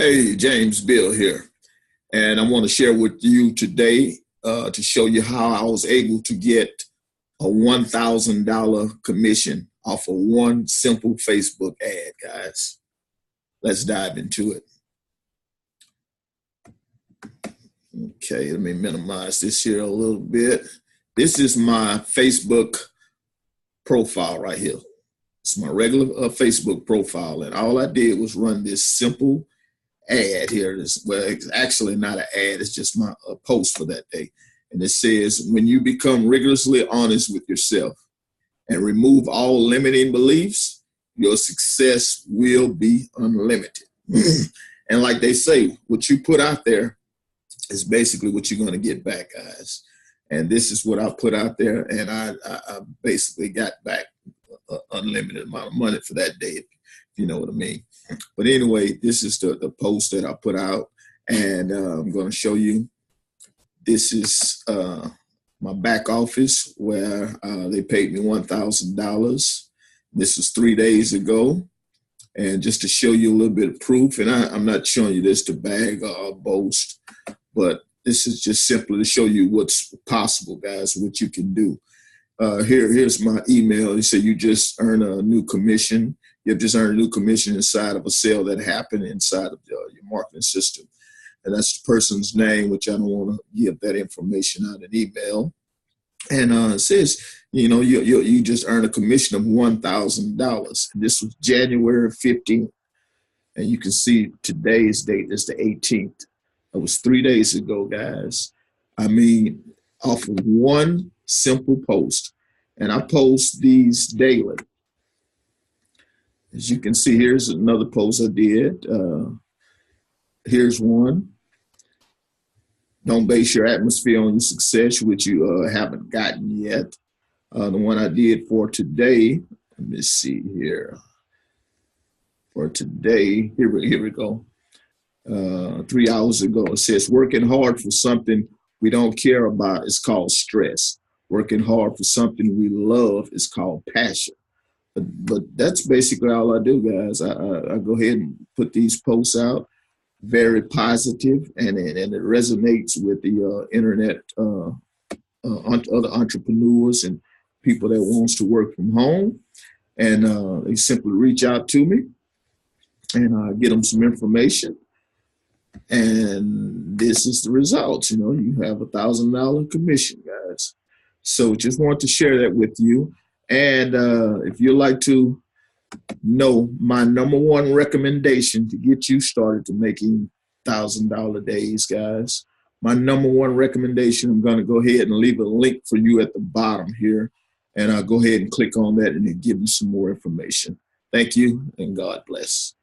Hey, James Bill here, and I want to share with you today to show you how I was able to get a $1,000 commission off of one simple Facebook ad, guys. Let's dive into it. Okay, let me minimize this here a little bit. This is my Facebook profile right here. It's my regular Facebook profile, and all I did was run this simple ad here. Well, it's actually not an ad, it's just my post for that day. And it says, when you become rigorously honest with yourself and remove all limiting beliefs, your success will be unlimited. And like they say, what you put out there is basically what you're going to get back, guys. And this is what I put out there, and I basically got back an unlimited amount of money for that day, if you know what I mean. But anyway, this is the post that I put out, and I'm going to show you. This is my back office where they paid me $1,000. This was 3 days ago. And just to show you a little bit of proof, and I'm not showing you this to bag or boast, but this is just simply to show you what's possible, guys, what you can do. Here's my email. It said you just earned a new commission. You have just earned a new commission inside of a sale that happened inside of your marketing system. And that's the person's name, which I don't want to give that information out in email. And it says, you just earned a commission of $1,000. This was January 15th. And you can see today's date is the 18th. It was 3 days ago, guys. I mean, off of one simple post. And I post these daily. As you can see, here's another post I did. Here's one. Don't base your atmosphere on your success, which you haven't gotten yet. The one I did for today, let me see here. For today, here we go. 3 hours ago, it says, working hard for something we don't care about is called stress. Working hard for something we love is called passion. But that's basically all I do, guys. I go ahead and put these posts out, very positive, and it resonates with the internet, other entrepreneurs and people that wants to work from home. And they simply reach out to me, and I get them some information. And this is the results. You have $1,000 commission, guys. So just want to share that with you. And if you'd like to know my number one recommendation to get you started to making $1,000 days, guys, my number one recommendation, I'm going to go ahead and leave a link for you at the bottom here. And I'll go ahead and click on that and it'll give you some more information. Thank you, and God bless.